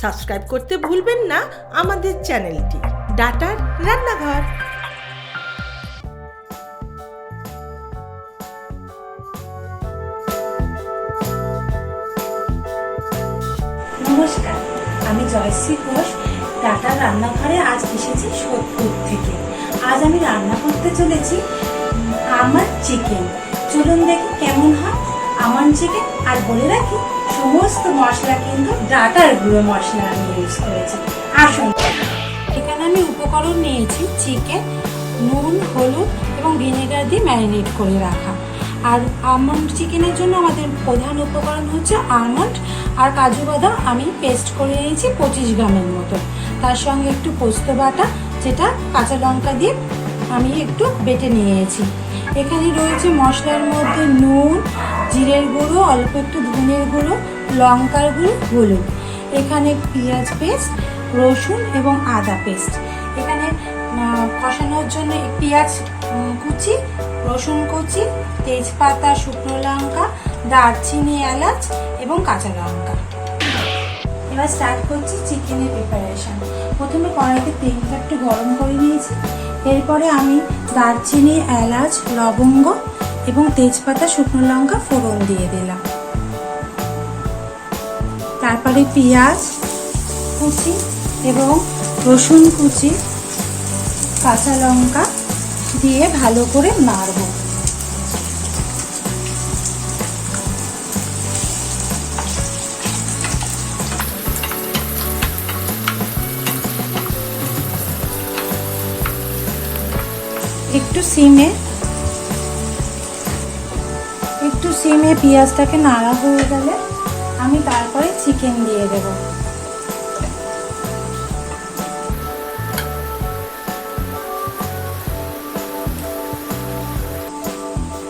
Subscribe করতে ভুলবেন না আমাদের চ্যানেলটি ডাটার রান্নাঘর। নমস্কার, আমি জয়শ্রী ঘোষ। ডাটার রান্নাঘরে আজ এসেছি সোদপুর থেকে। আজ আমি রান্না করতে চলেছি আমন্ড চিকেন। চলুন দেখি কেমন হয় আমন্ড চিকেন। আর বলে রাখি, সমস্ত মশলা কিন্তু ডাটার গুঁড়ো মশলা আমি ইউজ করেছি। আসুন, এখানে আমি উপকরণ নিয়েছি চিকেন, নুন, হলুদ এবং ভিনেগার দিয়ে ম্যারিনেট করে রাখা। আর আমন্ড চিকেনের জন্য আমাদের প্রধান উপকরণ হচ্ছে আমন্ড আর কাজু বাদাম। আমি পেস্ট করে নিয়েছি 25 গ্রামের মতো। তার সঙ্গে একটু পোস্ত বাটা, যেটা কাঁচা লঙ্কা দিয়ে আমি একটু বেটে নিয়েছি। এখানে রয়েছে মশলার মধ্যে নুন, জিরের গুঁড়ো, অল্প একটু ধনের গুঁড়ো, লঙ্কার গুঁড়ো, হলুদ। এখানে পেঁয়াজ পেস্ট, রসুন এবং আদা পেস্ট। এখানে কষানোর জন্য পেঁয়াজ কুচি, রসুন কুচি, তেজপাতা, শুকনো লঙ্কা, দারচিনি, এলাচ এবং কাঁচা লঙ্কা। এবার স্টার্ট করছি চিকেনের প্রিপারেশন। প্রথমে কড়াইতে তেলটা একটু গরম করে নিয়েছি। এরপরে আমি দারচিনি, এলাচ, লবঙ্গ এবং তেজপাতা, শুকনো লঙ্কা ফোড়ন দিয়ে দিলাম। তারপরে পেঁয়াজ কুচি এবং রসুন কুচি, কাঁচা লঙ্কা দিয়ে ভালো করে নাড়ব। একটু সিমে পেঁয়াজটাকে নাড়া হয়ে গেলে আমি তারপরে চিকেন দিয়ে দেব।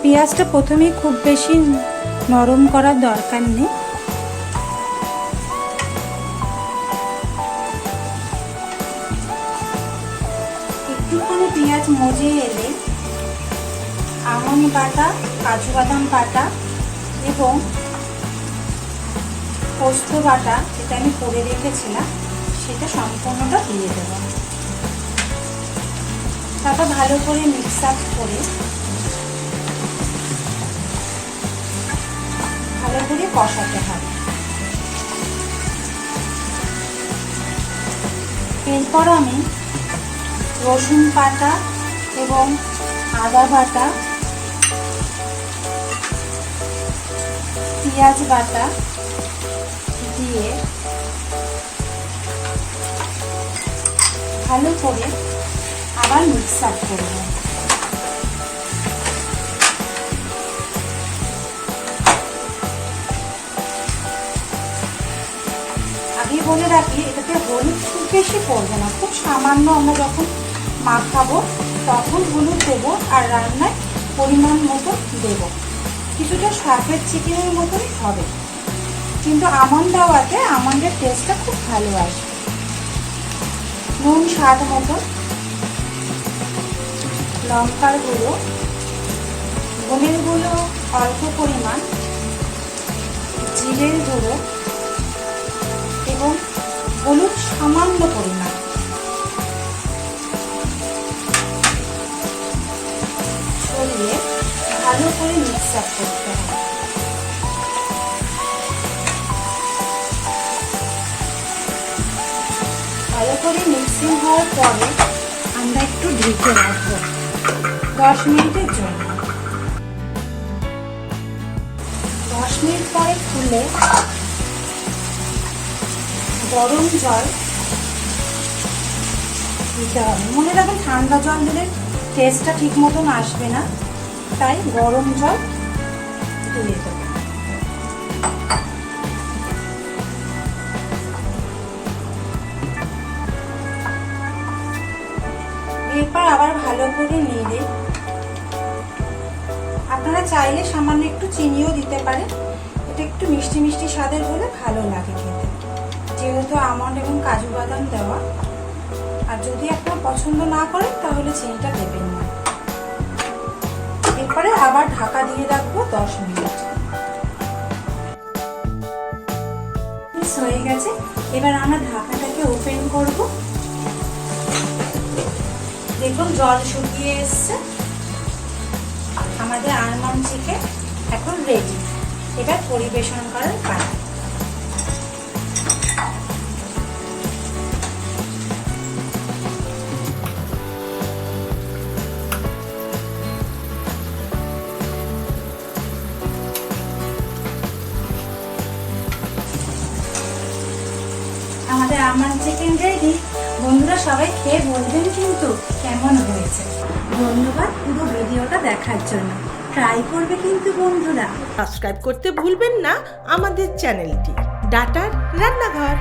পেঁয়াজটা প্রথমেই খুব বেশি নরম করার দরকার নেই। একটুখানি পেঁয়াজ মজে এলে আমন্ড বাটা, কাজু বাদাম বাটা এবং পোস্ত বাটা, যেটা আমি করে রেখেছিলাম, সেটা সম্পূর্ণটা দিয়ে দেব। তারপর ভালো করে মিক্স আপ করে ভালো করে কষাতে হবে। এরপর আমি রসুন বাটা এবং আদা বাটা, পেঁয়াজ বাটা দিয়ে ভালো করে আবার মিক্স আপ করব। আগে বলে রাখি, এটাতে হলুদ খুব বেশি পড়বে না, খুব সামান্য। আমরা যখন মাখাবো তখন হলুদ দেব, আর রান্নায় পরিমাণ মতো দেব। কিছুটা সাফেদ চিকেনের মতোই হবে, কিন্তু আমন্ড দেওয়াতে আমন্ডের টেস্টটা খুব ভালো আসবে। নুন স্বাদ মতো, লঙ্কার গুঁড়ো, ধনের গুঁড়ো অল্প পরিমাণ, জিরের গুঁড়ো এবং হলুদ সামান্য পরিমাণ। ছড়িয়ে ভালো করে মিক্স আপ করতে হবে। ভালো করে মিক্সিং হওয়ার পরে আমরা একটু ঢেকে রাখবো 10 মিনিটের জন্য। 10 মিনিট পরে খুলে গরম জল দিতে হবে। মনে রাখবেন, ঠান্ডা জল দিলে টেস্টটা ঠিক মতন আসবে না, তাই গরম জল দিয়ে দেবো। এরপর আবার ভালো করে নেড়ে, আপনারা চাইলে সামান্য একটু চিনিও দিতে পারেন। এটা একটু মিষ্টি মিষ্টি স্বাদের হলে ভালো লাগে খেতে, যেহেতু আমন্ড এবং কাজু বাদাম দেওয়া। আর যদি আপনারা পছন্দ না করেন তাহলে চিনিটা দেবেন না। এরপরে আবার ঢাকা দিয়ে রাখবো 10 মিনিট। হয়ে গেছে। এবার আমরা ঢাকাটাকে ওপেন করব। দেখুন জল শুকিয়ে এসছে, আমাদের আলমন্ড চিকেন এখন রেডি। এবার পরিবেশন করার পালা। আমাদের আলমন্ড চিকেন রেডি। বন্ধুরা সবাই খেয়ে বলবেন কিন্তু কেমন হয়েছে। ধন্যবাদ পুরো ভিডিওটা দেখার জন্য। ট্রাই করবে কিন্তু বন্ধুরা। সাবস্ক্রাইব করতে ভুলবেন না আমাদের চ্যানেলটি ডাটার রান্নাঘর।